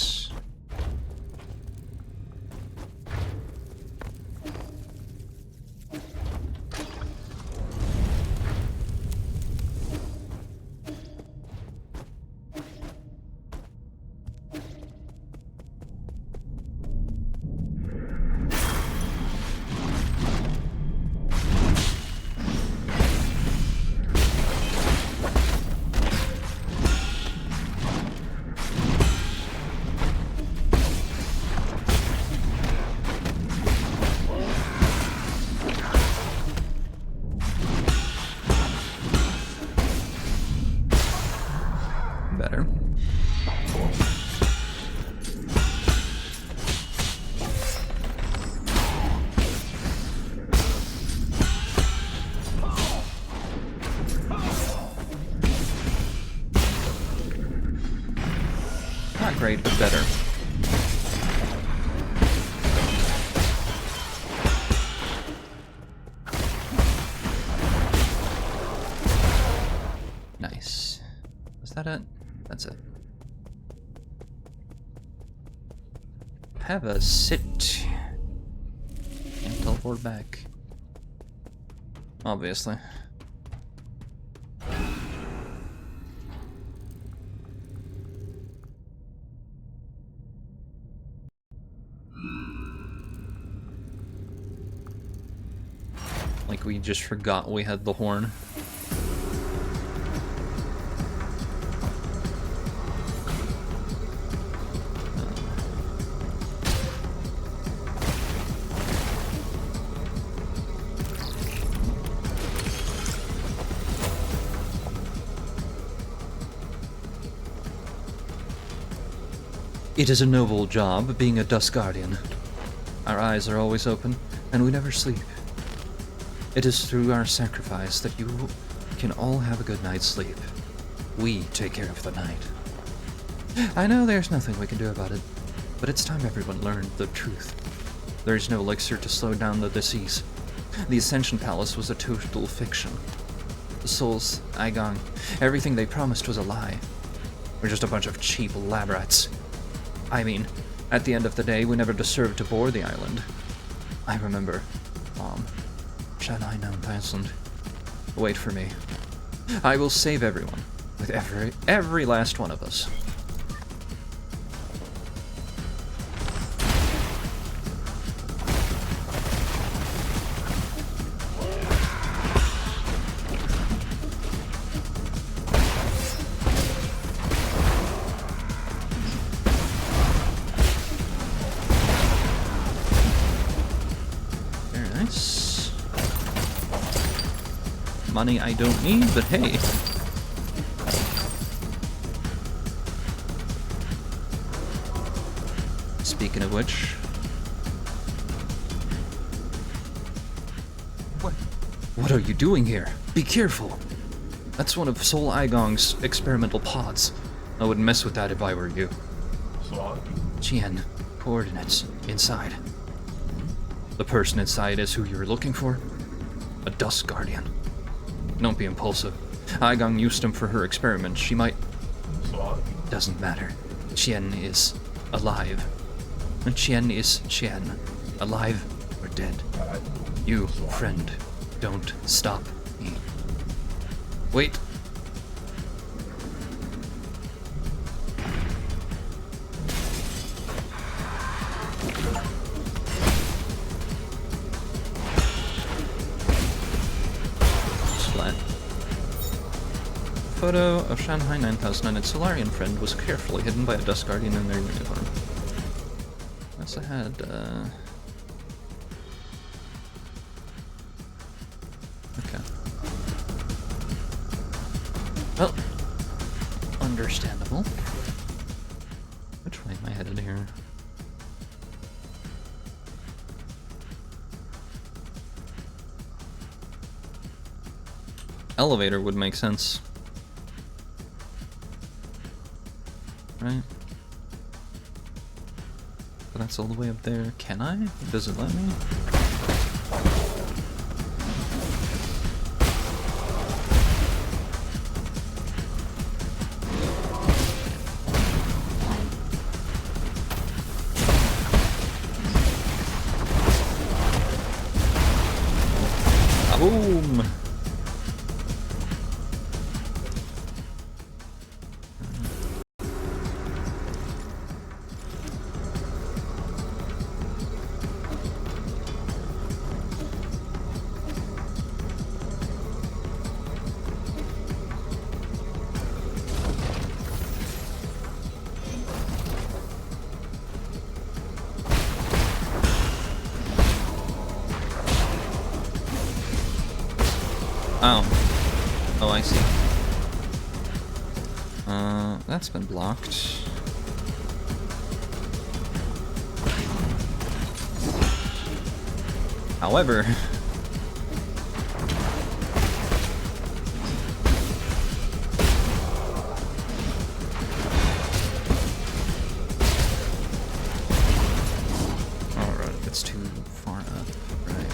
Better. Not great, but better. Nice. Is that it? That's it. Have a sit. And teleport back. Obviously. Like we just forgot we had the horn. It is a noble job being a Dust Guardian. Our eyes are always open, and we never sleep. It is through our sacrifice that you can all have a good night's sleep. We take care of the night. I know there's nothing we can do about it, but it's time everyone learned the truth. There is no elixir to slow down the disease. The Ascension Palace was a total fiction. The souls, Aigang, everything they promised was a lie. We're just a bunch of cheap lab rats. I mean, at the end of the day, we never deserved to board the island. I remember, Mom. Shanai 9000. Wait for me. I will save everyone, with every last one of us. Money I don't need, but hey. Speaking of which, What? what are you doing here? Be careful! That's one of Sol Igong's experimental pods. I wouldn't mess with that if I were you. Chien, coordinates, inside. The person inside is who you're looking for? A Dust Guardian. Don't be impulsive. Igong used him for her experiment. She might... Doesn't matter. Chien is alive. And Chien is Chien. Alive or dead. You, friend, don't stop me. Wait. Splat. Photo of Shanghai 9000 and its Solarian friend was carefully hidden by a Dust Guardian in their uniform. Yes, I had, Okay. Well, understandable. Which way am I headed here? Elevator would make sense. Right? But that's all the way up there. Can I? Does it let me? Boom! Oh. Oh, I see. That's been blocked. However... Alright, it's too far up. Right.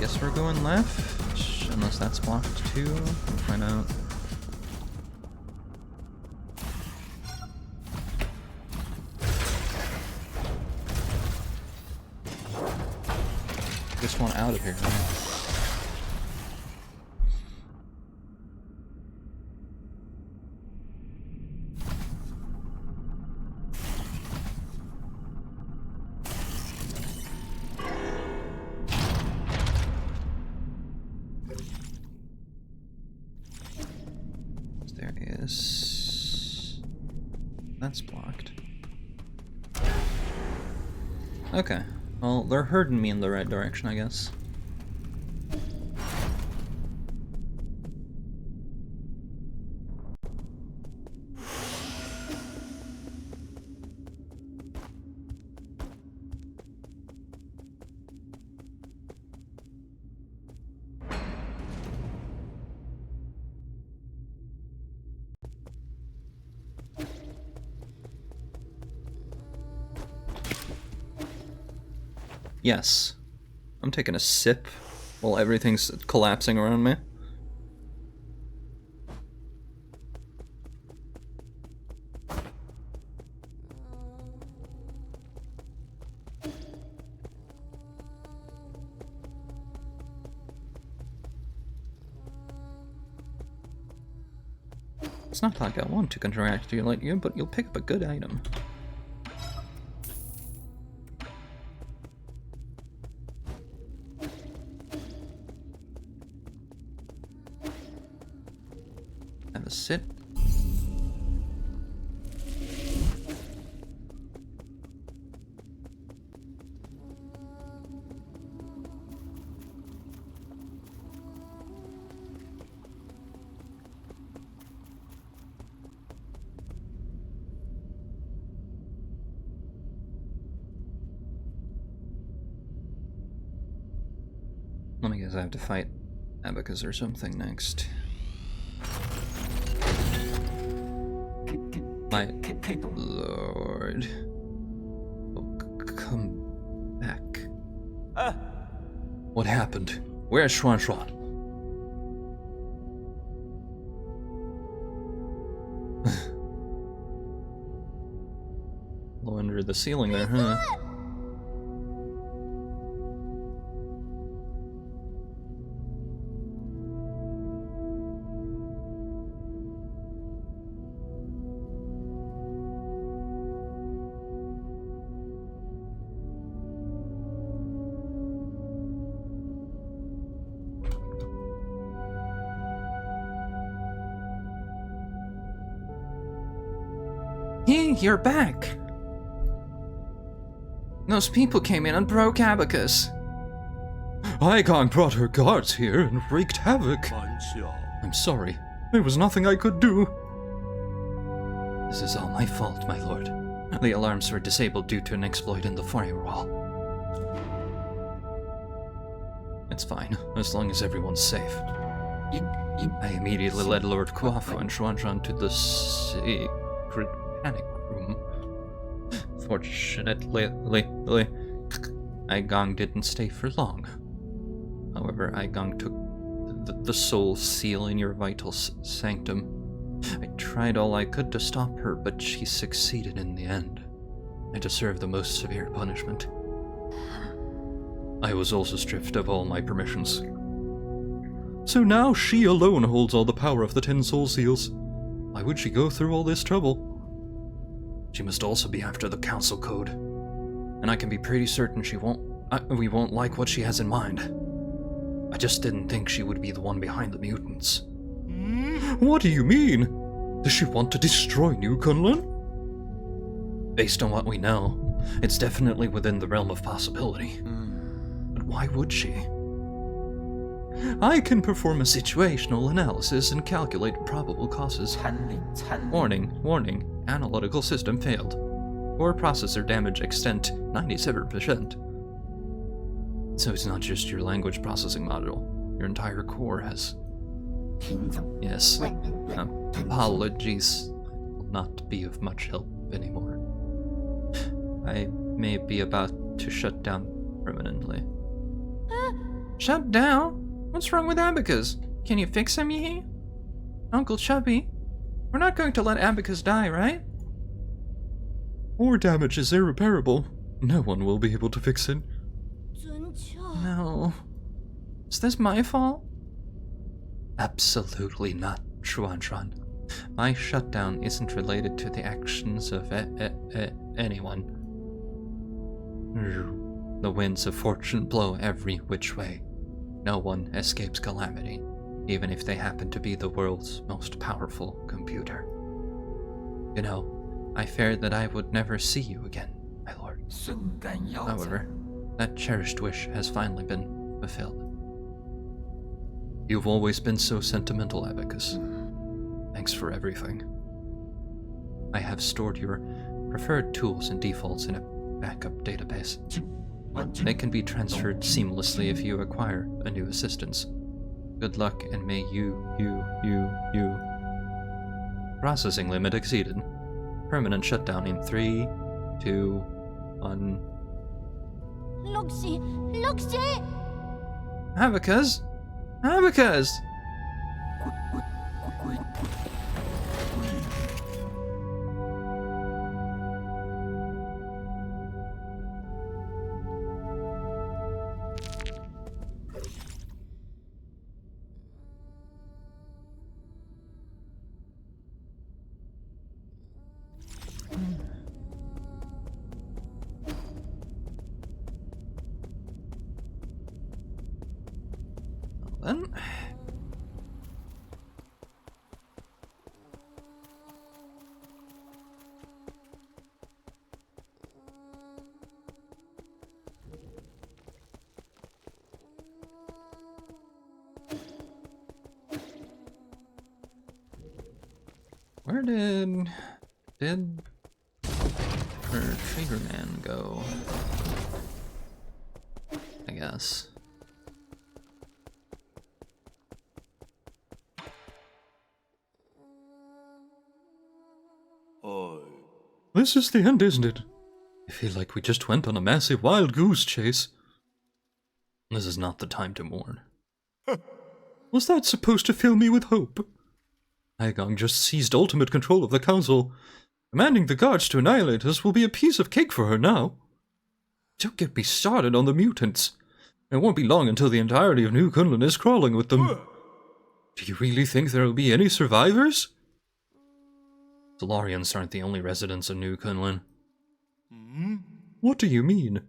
Guess we're going left, unless that's blocked too. We'll find out. Just want out of here. Right? There is... That's blocked. Okay. Well, they're herding me in the right direction, I guess. Yes. I'm taking a sip while everything's collapsing around me. It's not like I want to congratulate you, but you'll pick up a good item. Have a sip. Let me guess, I have to fight Abacus or something next. My lord. Oh, come back. What happened? Where's Xuan Xuan? Low under the ceiling there, huh? Hey, you're back! Those people came in and broke Abacus. Igong brought her guards here and wreaked havoc. I'm sorry. There was nothing I could do. This is all my fault, my lord. The alarms were disabled due to an exploit in the firewall. It's fine, as long as everyone's safe. I immediately led Lord Kuafu and Xuanzhan to the secret panic room. Fortunately, Igong didn't stay for long. However, Igong took the soul seal in your vital sanctum. I tried all I could to stop her, but she succeeded in the end. I deserve the most severe punishment. I was also stripped of all my permissions. So now she alone holds all the power of the 10 soul seals. Why would she go through all this trouble? She must also be after the council code. And I can be pretty certain we won't like what she has in mind. I just didn't think she would be the one behind the mutants. What do you mean? Does she want to destroy New Kunlun? Based on what we know, it's definitely within the realm of possibility. But why would she? I can perform a situational analysis and calculate probable causes. Warning, analytical system failed. Core processor damage extent 97%. So it's not just your language processing module. Your entire core has... Yes. Apologies will not be of much help anymore. I may be about to shut down permanently. Shut down? What's wrong with Abacus? Can you fix him, Yi? Uncle Chubby? We're not going to let Abacus die, right? More damage is irreparable. No one will be able to fix it. No. Is this my fault? Absolutely not, Xuanzhan. My shutdown isn't related to the actions of anyone. The winds of fortune blow every which way. No one escapes calamity, even if they happen to be the world's most powerful computer. You know, I feared that I would never see you again, my lord. However, that cherished wish has finally been fulfilled. You've always been so sentimental, Abacus. Thanks for everything. I have stored your preferred tools and defaults in a backup database. They can be transferred seamlessly if you acquire a new assistance. Good luck, and may you. Processing limit exceeded. Permanent shutdown in 3, 2, 1. Luxie! Abacus! Abacus! Then... Where did her trigger man go? I guess. This is the end, isn't it? I feel like we just went on a massive wild goose chase. This is not the time to mourn. Was that supposed to fill me with hope? Aegon just seized ultimate control of the council. Commanding the guards to annihilate us will be a piece of cake for her now. Don't get me started on the mutants. It won't be long until the entirety of New Kunlun is crawling with them. Do you really think there will be any survivors? Solarians aren't the only residents of New Kunlun. What do you mean?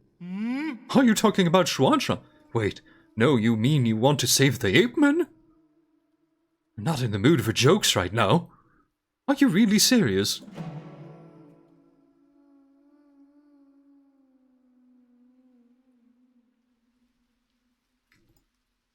Are you talking about Shuansha? Wait, no, you mean you want to save the ape-men? I'm not in the mood for jokes right now. Are you really serious?